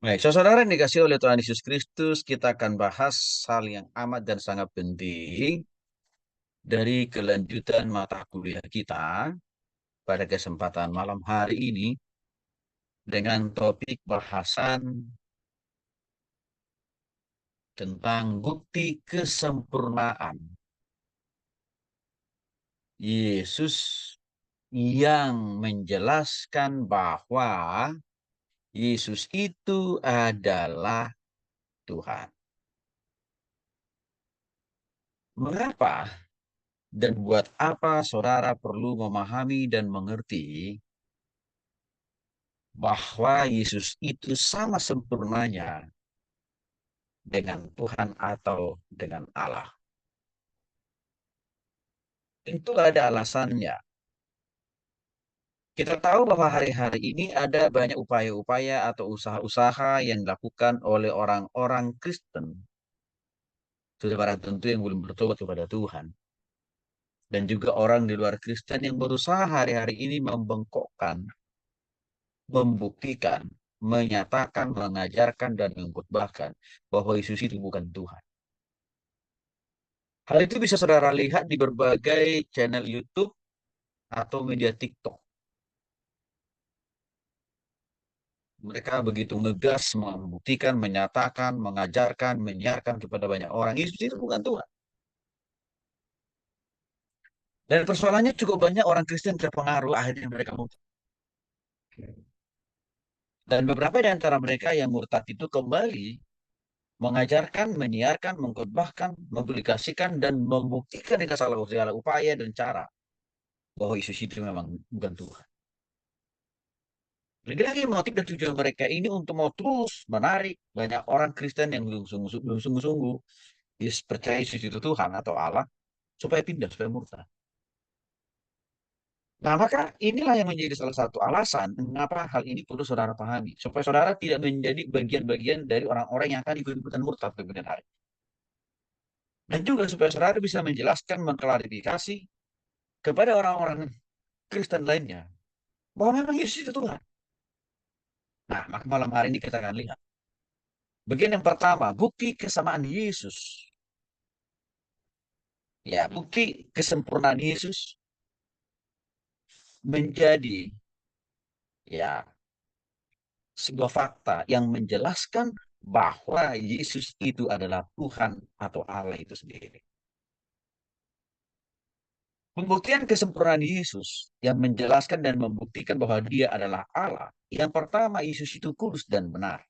Baik, saudara yang dikasih oleh Tuhan Yesus Kristus, kita akan bahas hal yang amat dan sangat penting dari kelanjutan mata kuliah kita pada kesempatan malam hari ini dengan topik bahasan tentang bukti kesempurnaan Yesus yang menjelaskan bahwa Yesus itu adalah Tuhan. Mengapa dan buat apa saudara perlu memahami dan mengerti bahwa Yesus itu sama sempurnanya dengan Tuhan atau dengan Allah? Tentu ada alasannya. Kita tahu bahwa hari-hari ini ada banyak upaya-upaya atau usaha-usaha yang dilakukan oleh orang-orang Kristen, saudara tentu yang belum bertobat kepada Tuhan, dan juga orang di luar Kristen yang berusaha hari-hari ini membengkokkan, membuktikan, menyatakan, mengajarkan, dan mengkhotbahkan bahwa Yesus itu bukan Tuhan. Hal itu bisa saudara lihat di berbagai channel YouTube atau media TikTok. Mereka begitu ngegas membuktikan, menyatakan, mengajarkan, menyiarkan kepada banyak orang. Yesus itu bukan Tuhan. Dan persoalannya cukup banyak orang Kristen terpengaruh, akhirnya mereka murtad. Dan beberapa di antara mereka yang murtad itu kembali mengajarkan, menyiarkan, mengkhotbahkan, mempublikasikan, dan membuktikan dengan segala upaya dan cara bahwa Yesus itu memang bukan Tuhan. Lagi-lagi motif dan tujuan mereka ini untuk mau terus menarik banyak orang Kristen yang belum sungguh-sungguh percaya Yesus itu Tuhan atau Allah supaya pindah, supaya murtad. Nah, maka inilah yang menjadi salah satu alasan mengapa hal ini perlu saudara pahami. Supaya saudara tidak menjadi bagian-bagian dari orang-orang yang akan ikut-ikutan murtad kemudian hari. Dan juga supaya saudara bisa menjelaskan, mengklarifikasi kepada orang-orang Kristen lainnya bahwa memang Yesus itu Tuhan. Nah, maka malam hari ini kita akan lihat. Bagian yang pertama, bukti kesamaan Yesus. Ya, bukti kesempurnaan Yesus menjadi ya sebuah fakta yang menjelaskan bahwa Yesus itu adalah Tuhan atau Allah itu sendiri. Pembuktian kesempurnaan Yesus yang menjelaskan dan membuktikan bahwa dia adalah Allah. Yang pertama, Yesus itu kudus dan benar.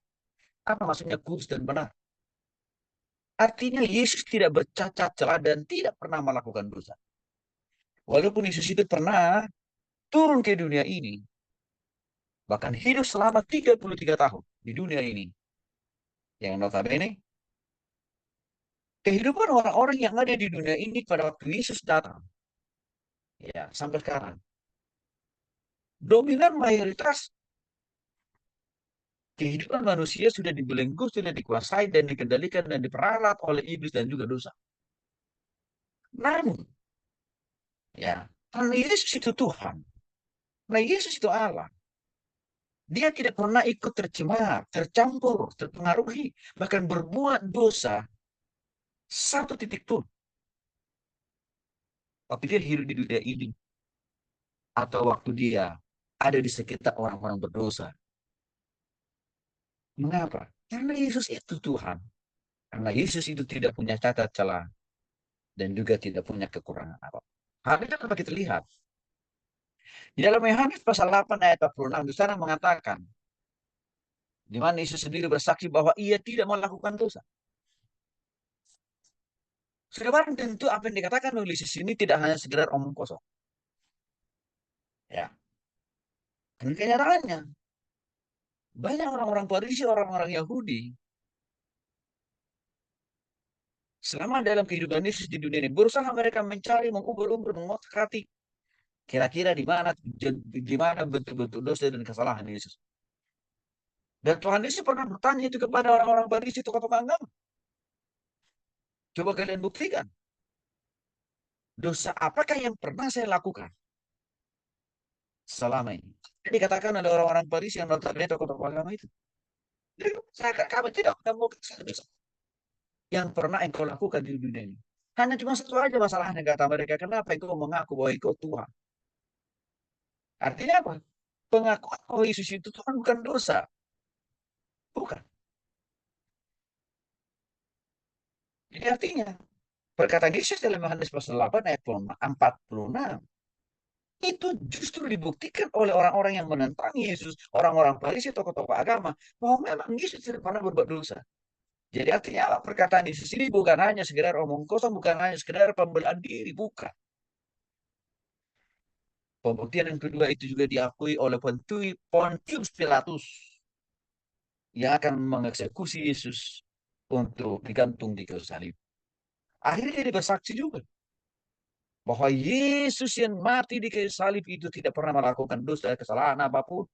Apa maksudnya kudus dan benar? Artinya Yesus tidak bercacat celah dan tidak pernah melakukan dosa. Walaupun Yesus itu pernah turun ke dunia ini, bahkan hidup selama 33 tahun di dunia ini, yang notabene kehidupan orang-orang yang ada di dunia ini pada waktu Yesus datang, ya sampai sekarang, dominan mayoritas kehidupan manusia sudah dibelenggu, sudah dikuasai dan dikendalikan dan diperalat oleh iblis dan juga dosa. Namun, ya, karena Yesus itu Tuhan, karena Yesus itu Allah, dia tidak pernah ikut tercemar, tercampur, terpengaruhi, bahkan berbuat dosa satu titik pun. Waktu dia hidup di dunia ini, atau waktu dia ada di sekitar orang-orang berdosa. Mengapa? Karena Yesus itu Tuhan. Karena Yesus itu tidak punya cacat celah dan juga tidak punya kekurangan apa. Hal itu dapat kita lihat. Di dalam Yohanes pasal 8 ayat 46 di sana mengatakan, di mana Yesus sendiri bersaksi bahwa ia tidak melakukan dosa. Sudah barang tentu apa yang dikatakan oleh Yesus ini tidak hanya sekedar omong kosong. Ya, dan kenyataannya banyak orang-orang Farisi, orang-orang Yahudi selama dalam kehidupan Yesus di dunia ini berusaha mereka mencari, mengubur-ubur, mengotak-atik kira-kira di mana bentuk-bentuk dosa dan kesalahan Yesus. Dan Tuhan Yesus pernah bertanya itu kepada orang-orang Farisi, tokoh-tokoh agama. Coba kalian buktikan. Dosa apakah yang pernah saya lakukan selama ini? Dikatakan ada orang-orang Farisi yang notabene tokoh-tokoh agama itu. Jadi saya kami tidak menemukan satu dosa yang pernah engkau lakukan di dunia ini. Hanya cuma satu aja masalahnya kata mereka. Kenapa engkau mengaku bahwa engkau Tuhan? Artinya apa? Pengakuan bahwa Yesus itu Tuhan bukan dosa. Bukan. Jadi artinya, perkataan Yesus dalam Yohanes pasal 8 ayat 46, itu justru dibuktikan oleh orang-orang yang menentang Yesus, orang-orang Farisi, tokoh-tokoh agama, bahwa memang Yesus tidak pernah berbuat dosa. Jadi artinya apa? Perkataan Yesus ini bukan hanya sekedar omong kosong, bukan hanya sekedar pembelaan diri, bukan. Pembuktian yang kedua itu juga diakui oleh Pontius Pilatus yang akan mengeksekusi Yesus untuk digantung di kayu salib. Akhirnya dia bersaksi juga bahwa Yesus yang mati di kayu salib itu tidak pernah melakukan dosa kesalahan apapun.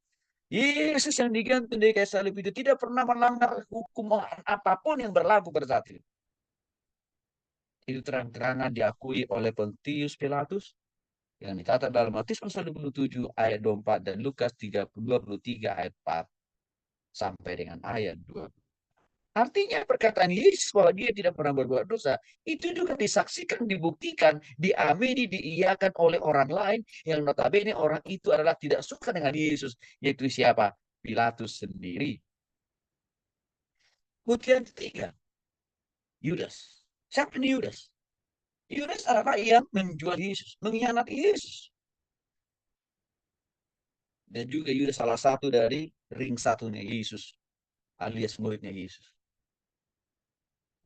Yesus yang digantung di kayu salib itu tidak pernah melanggar hukum apapun yang berlaku pada saat itu. Itu terang-terangan diakui oleh Pontius Pilatus yang dicatat dalam Matius pasal 27 ayat 24 dan Lukas 23 ayat 4 sampai dengan ayat 2. Artinya perkataan Yesus bahwa dia tidak pernah berbuat dosa, itu juga disaksikan, dibuktikan, diamini, diiyakan oleh orang lain yang notabene orang itu adalah tidak suka dengan Yesus, yaitu siapa? Pilatus sendiri. Bukti yang ketiga, Yudas. Siapa ini Yudas? Yudas adalah yang menjual Yesus, mengkhianati Yesus. Dan juga Yudas salah satu dari ring satunya Yesus, alias muridnya Yesus.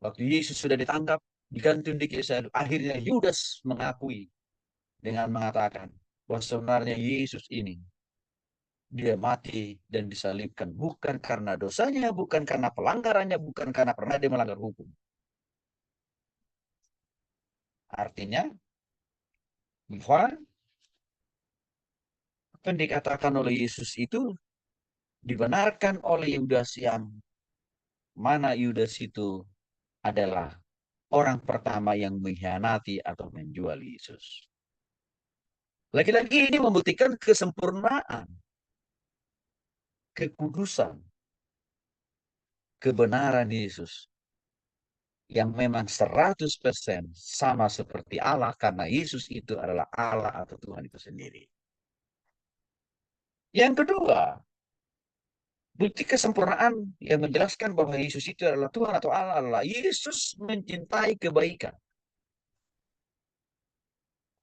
Waktu Yesus sudah ditangkap, digantung di kisah, akhirnya Yudas mengakui dengan mengatakan bahwa sebenarnya Yesus ini dia mati dan disalibkan bukan karena dosanya, bukan karena pelanggarannya, bukan karena pernah dia melanggar hukum. Artinya bahwa apa yang dikatakan oleh Yesus itu dibenarkan oleh Yudas yang mana Yudas itu adalah orang pertama yang mengkhianati atau menjual Yesus. Lagi-lagi ini membuktikan kesempurnaan, kekudusan, kebenaran Yesus yang memang 100% sama seperti Allah karena Yesus itu adalah Allah atau Tuhan itu sendiri. Yang kedua, bukti kesempurnaan yang menjelaskan bahwa Yesus itu adalah Tuhan atau Allah adalah Yesus mencintai kebaikan.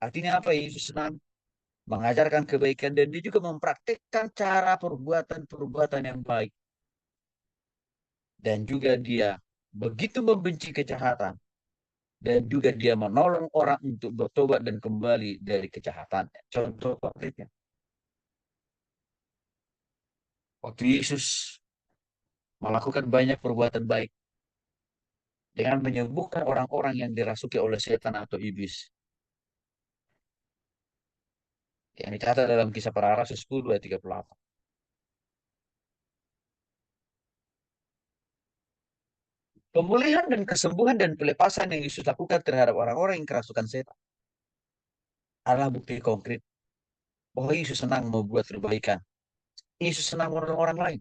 Artinya apa? Yesus senang mengajarkan kebaikan dan dia juga mempraktikkan cara perbuatan-perbuatan yang baik. Dan juga dia begitu membenci kejahatan dan juga dia menolong orang untuk bertobat dan kembali dari kejahatan. Contoh konkretnya, waktu Yesus melakukan banyak perbuatan baik dengan menyembuhkan orang-orang yang dirasuki oleh setan atau iblis. Yang dicatat dalam kisah para rasul 10 ayat 38. Pemulihan dan kesembuhan dan pelepasan yang Yesus lakukan terhadap orang-orang yang kerasukan setan adalah bukti konkret bahwa Yesus senang membuat perbaikan. Yesus senang menolong orang lain.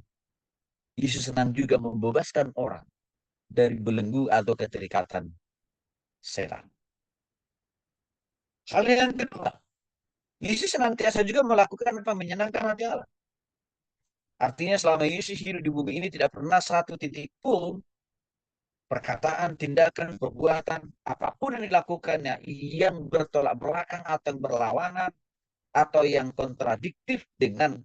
Yesus senang juga membebaskan orang dari belenggu atau keterikatan setan. Hal yang kedua, Yesus senantiasa juga melakukan apa? Menyenangkan hati Allah. Artinya selama Yesus hidup di bumi ini tidak pernah satu titik pun perkataan, tindakan, perbuatan, apapun yang dilakukannya yang bertolak belakang atau yang berlawanan atau yang kontradiktif dengan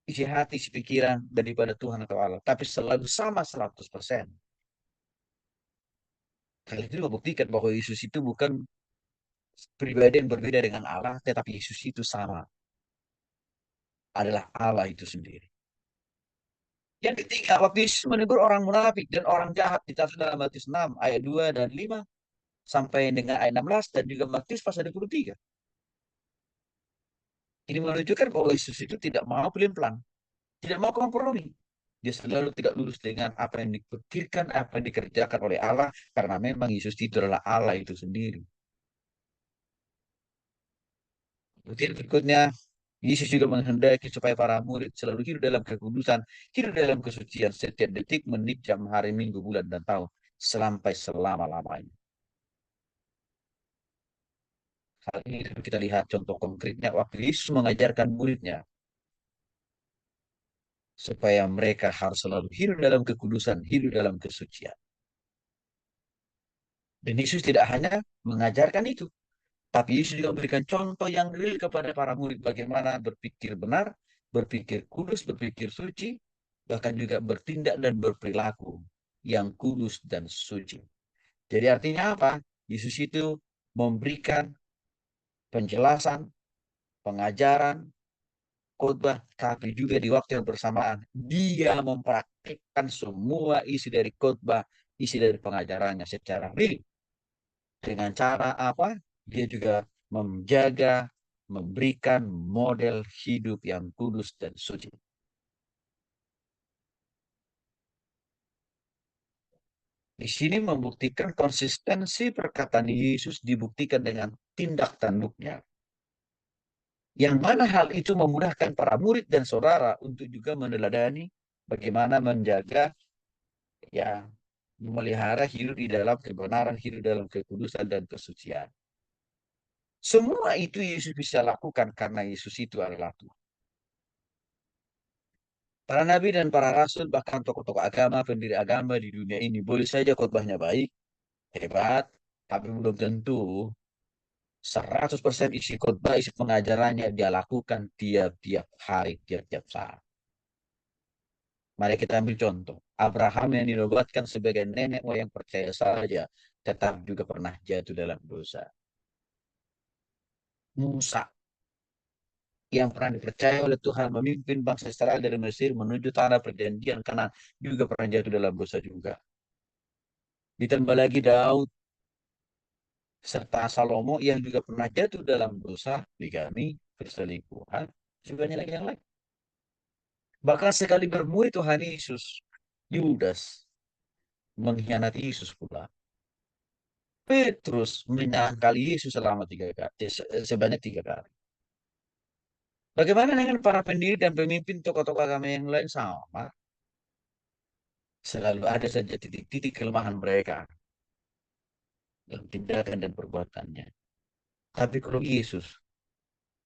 isi hati, isi pikiran daripada Tuhan atau Allah. Tapi selalu sama 100%. Hal itu membuktikan bahwa Yesus itu bukan pribadi yang berbeda dengan Allah, tetapi Yesus itu sama. Adalah Allah itu sendiri. Yang ketiga, waktu Yesus menegur orang munafik dan orang jahat dicatat dalam Matius 6 ayat 2 dan 5 sampai dengan ayat 16 dan juga Matius pasal 23. Ini menunjukkan bahwa Yesus itu tidak mau pelin-pelan, tidak mau kompromi. Dia selalu tidak lulus dengan apa yang dipikirkan, apa yang dikerjakan oleh Allah, karena memang Yesus itu adalah Allah itu sendiri. Bukti berikutnya, Yesus juga menghendaki supaya para murid selalu hidup dalam kekudusan, hidup dalam kesucian setiap detik, menit, jam, hari, minggu, bulan, dan tahun, sampai selama-lamanya. Hal ini kita lihat contoh konkretnya waktu Yesus mengajarkan muridnya supaya mereka harus selalu hidup dalam kekudusan, hidup dalam kesucian. Dan Yesus tidak hanya mengajarkan itu, tapi Yesus juga memberikan contoh yang real kepada para murid bagaimana berpikir benar, berpikir kudus, berpikir suci, bahkan juga bertindak dan berperilaku yang kudus dan suci. Jadi artinya apa? Yesus itu memberikan penjelasan, pengajaran, khotbah, tapi juga di waktu yang bersamaan dia mempraktikkan semua isi dari khotbah, isi dari pengajarannya secara real. Dengan cara apa? Dia juga menjaga, memberikan model hidup yang kudus dan suci. Di sini membuktikan konsistensi perkataan Yesus dibuktikan dengan tindak tanduknya. Yang mana hal itu memudahkan para murid dan saudara untuk juga meneladani bagaimana menjaga, ya, memelihara hidup di dalam kebenaran, hidup dalam kekudusan dan kesucian. Semua itu Yesus bisa lakukan karena Yesus itu adalah Tuhan. Para nabi dan para rasul, bahkan tokoh-tokoh agama, pendiri agama di dunia ini, boleh saja khotbahnya baik, hebat, tapi belum tentu 100% isi khotbah, isi pengajarannya dia lakukan tiap-tiap hari, tiap-tiap saat. Mari kita ambil contoh. Abraham yang dinobatkan sebagai nenek moyang percaya saja, tetap juga pernah jatuh dalam dosa. Musa yang pernah dipercaya oleh Tuhan memimpin bangsa Israel dari Mesir menuju tanah perjanjian Kanan juga pernah jatuh dalam dosa juga. Ditambah lagi Daud serta Salomo yang juga pernah jatuh dalam dosa, bigami, perselingkuhan, juga lagi yang lain. Bahkan sekali bermurid Tuhan Yesus, Yudas mengkhianati Yesus pula. Petrus menyangkal Yesus selama 3 kali, sebanyak 3 kali. Bagaimana dengan para pendiri dan pemimpin tokoh-tokoh agama yang lain? Sama. Selalu ada saja titik-titik kelemahan mereka dalam tindakan dan perbuatannya. Tapi kalau Yesus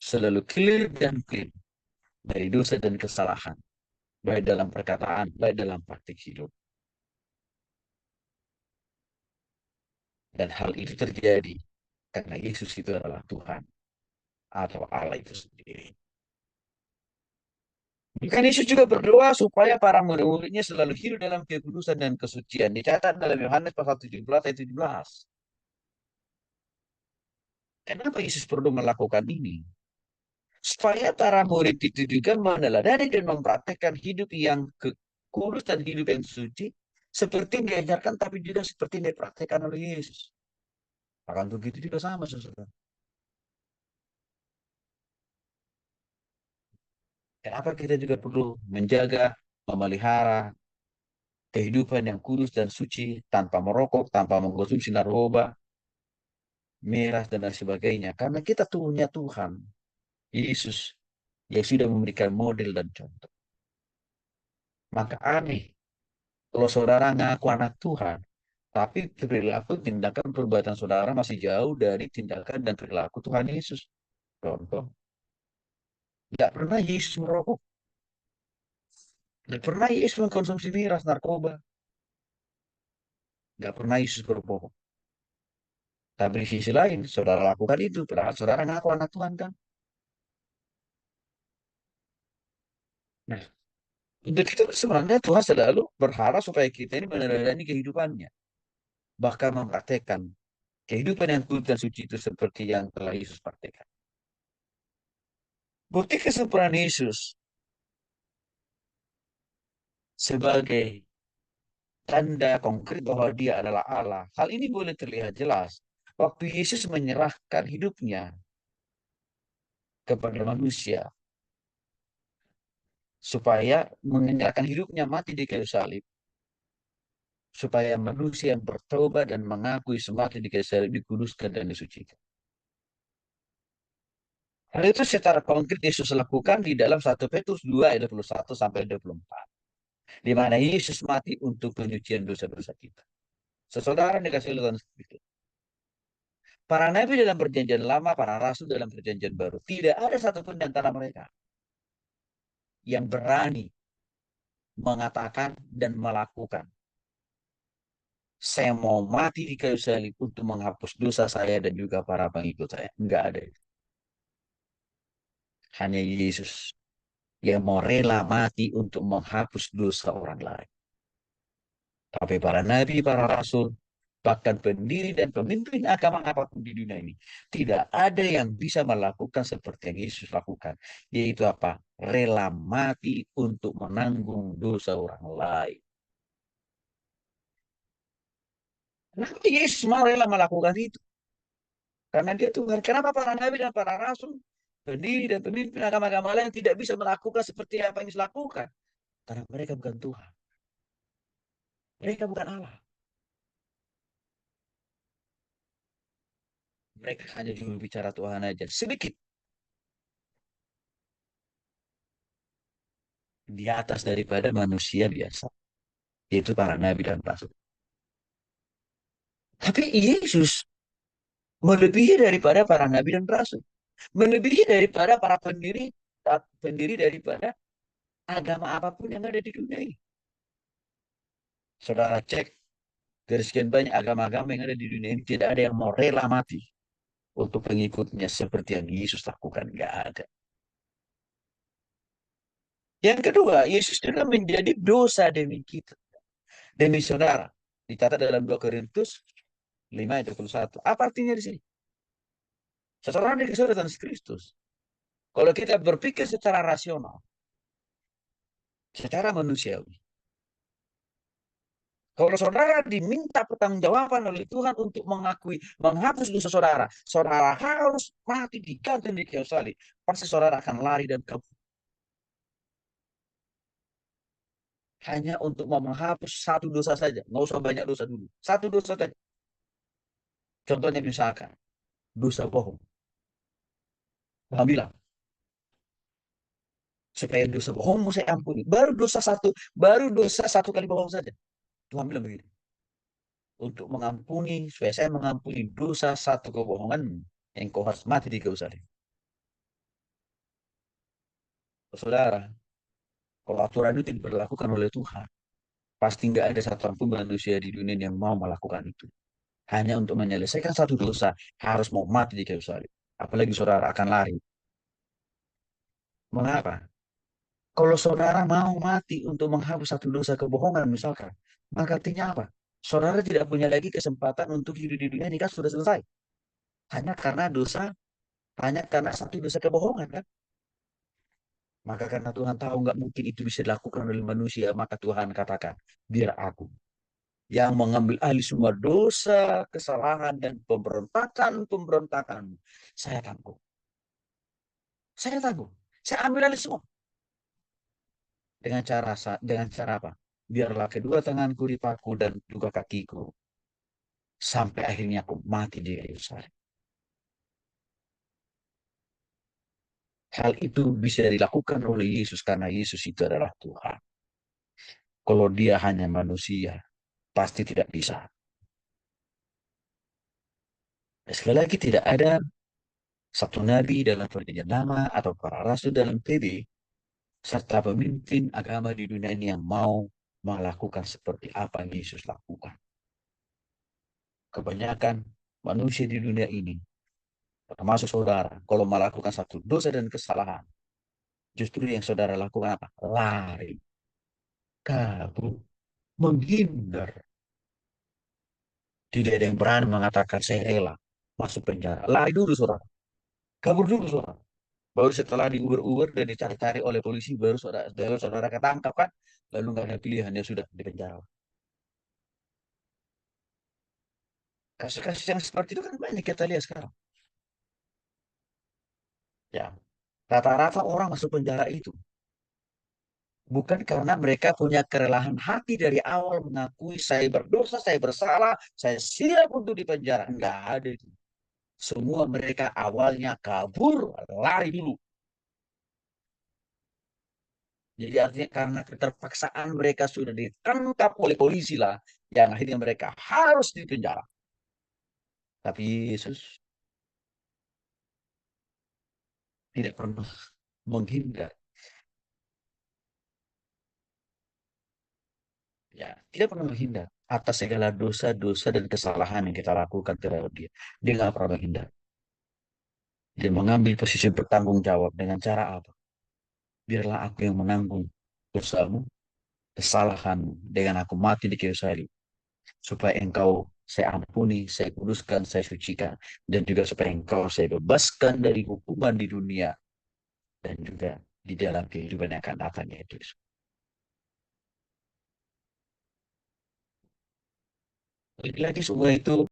selalu clear dan clean dari dosa dan kesalahan, baik dalam perkataan, baik dalam praktik hidup. Dan hal itu terjadi karena Yesus itu adalah Tuhan atau Allah itu sendiri. Bukan Yesus juga berdoa supaya para murid-muridnya selalu hidup dalam kekudusan dan kesucian. Dicatat dalam Yohanes pasal 17 ayat 17. Kenapa Yesus perlu melakukan ini? Supaya para murid itu juga meneladani dan mempraktekkan hidup yang kudus dan hidup yang suci seperti yang diajarkan tapi juga seperti yang dipraktekkan oleh Yesus. Akan begitu juga sama saudara. Kenapa kita juga perlu menjaga, memelihara kehidupan yang kudus dan suci tanpa merokok, tanpa mengkonsumsi narkoba, miras, dan lain sebagainya. Karena kita punya Tuhan, Yesus, yang sudah memberikan model dan contoh. Maka aneh kalau saudara ngaku anak Tuhan, tapi perilaku, tindakan, perbuatan saudara masih jauh dari tindakan dan perilaku Tuhan Yesus. Contoh, tidak pernah Yesus merokok, tidak pernah Yesus mengkonsumsi miras, narkoba, tidak pernah Yesus berbohong. Tapi di sisi lain, saudara lakukan itu, padahal saudara ngaku anak Tuhan kan. Nah, untuk itu sebenarnya Tuhan selalu berharap supaya kita ini meneladani kehidupannya. Bahkan mempraktekkan kehidupan yang kudus dan suci itu seperti yang telah Yesus praktekkan. Bukti kesempurnaan Yesus sebagai tanda konkret bahwa dia adalah Allah. Hal ini boleh terlihat jelas waktu Yesus menyerahkan hidupnya kepada manusia supaya menyerahkan hidupnya mati di kayu salib supaya manusia yang bertobat dan mengakui semakin di kayu salib dikuduskan dan disucikan. Hal itu secara konkret Yesus lakukan di dalam 1 Petrus 2 ayat 21 sampai 24. Di mana Yesus mati untuk penyucian dosa-dosa kita. Sesaudara dikasih Tuhan itu. Para nabi dalam perjanjian lama, para rasul dalam perjanjian baru. Tidak ada satupun di antara mereka yang berani mengatakan dan melakukan. Saya mau mati di kayu salib untuk menghapus dosa saya dan juga para pengikut saya. Enggak ada itu. Hanya Yesus yang mau rela mati untuk menghapus dosa orang lain. Tapi para nabi, para rasul, bahkan pendiri dan pemimpin agama apapun di dunia ini, tidak ada yang bisa melakukan seperti yang Yesus lakukan. Yaitu apa? Rela mati untuk menanggung dosa orang lain. Kenapa Yesus mau rela melakukan itu? Karena dia Tuhan. Kenapa para nabi dan para rasul, pendiri dan pemimpin agama-agama lain tidak bisa melakukan seperti apa yang Yesus lakukan? Karena mereka bukan Tuhan. Mereka bukan Allah. Mereka hanya juru bicara Tuhan aja. Sedikit di atas daripada manusia biasa. Yaitu para nabi dan rasul. Tapi Yesus melebihi daripada para nabi dan rasul. Melebihi daripada para pendiri pendiri daripada agama apapun yang ada di dunia ini. Saudara cek, dari sekian banyak agama-agama yang ada di dunia ini, tidak ada yang mau rela mati untuk pengikutnya seperti yang Yesus lakukan. Nggak ada. Yang kedua, Yesus juga menjadi dosa demi kita, demi saudara. Dicatat dalam 2 Korintus 5 ayat 21. Apa artinya di sini? Seseorang dikasih oleh Yesus Kristus. Kalau kita berpikir secara rasional, secara manusiawi, kalau saudara diminta pertanggungjawaban oleh Tuhan untuk mengakui, menghapus dosa saudara, saudara harus mati digantung di kayu salib. Pasti saudara akan lari dan kabur. Hanya untuk mau menghapus satu dosa saja. Nggak usah banyak dosa dulu. Satu dosa saja. Contohnya misalkan, dosa bohong. Tuhan bilang, supaya dosa bohongmu saya ampuni. Baru dosa satu kali bohong saja. Tuhan bilang begitu. Untuk mengampuni, supaya saya mengampuni dosa satu kebohongan, yang kau harus mati di kayu salib. Saudara, kalau aturan itu diberlakukan oleh Tuhan, pasti nggak ada satu pun manusia di dunia yang mau melakukan itu. Hanya untuk menyelesaikan satu dosa, harus mau mati di kayu salib. Apalagi saudara akan lari. Mengapa? Kalau saudara mau mati untuk menghapus satu dosa kebohongan misalkan, maka artinya apa? Saudara tidak punya lagi kesempatan untuk hidup di dunia ini kan sudah selesai. Hanya karena dosa, hanya karena satu dosa kebohongan kan? Maka karena Tuhan tahu nggak mungkin itu bisa dilakukan oleh manusia, maka Tuhan katakan, biar aku yang mengambil alih semua dosa, kesalahan, dan pemberontakan. Saya tanggung. Saya tanggung. Saya ambil alih semua. Dengan cara apa? Biarlah kedua tanganku dipaku dan juga kakiku. Sampai akhirnya aku mati di kayu salib. Hal itu bisa dilakukan oleh Yesus karena Yesus itu adalah Tuhan. Kalau dia hanya manusia, pasti tidak bisa. Sekali lagi tidak ada satu nabi dalam perjanjian lama atau para rasul dalam PB serta pemimpin agama di dunia ini yang mau melakukan seperti apa yang Yesus lakukan. Kebanyakan manusia di dunia ini, termasuk saudara, kalau melakukan satu dosa dan kesalahan, justru yang saudara lakukan apa? Lari, kabur, menghindar. Tidak ada yang berani mengatakan saya rela masuk penjara. Lari dulu saudara, kabur dulu saudara. Baru setelah diuber-uber dan dicari-cari oleh polisi, baru saudara ketangkap kan, lalu nggak ada pilihan, dia sudah di penjara. Kasus-kasus yang seperti itu kan banyak kita lihat sekarang. Ya, rata-rata orang masuk penjara itu bukan karena mereka punya kerelaan hati dari awal mengakui saya berdosa, saya bersalah, saya siap untuk dipenjara. Enggak ada itu. Semua mereka awalnya kabur, lari dulu. Jadi artinya karena keterpaksaan mereka sudah ditangkap oleh polisi lah, yang akhirnya mereka harus dipenjara. Tapi Yesus tidak pernah menghindar, ya, tidak pernah menghindar atas segala dosa-dosa dan kesalahan yang kita lakukan terhadap dia. Dia nggak pernah menghindar. Dia mengambil posisi bertanggung jawab dengan cara apa? Biarlah aku yang menanggung dosamu, kesalahanmu, dengan aku mati di kayu salib, supaya engkau saya ampuni, saya kuduskan, saya sucikan, dan juga supaya engkau saya bebaskan dari hukuman di dunia dan juga di dalam kehidupan yang akan datang, yaitu lagi-lagi semua itu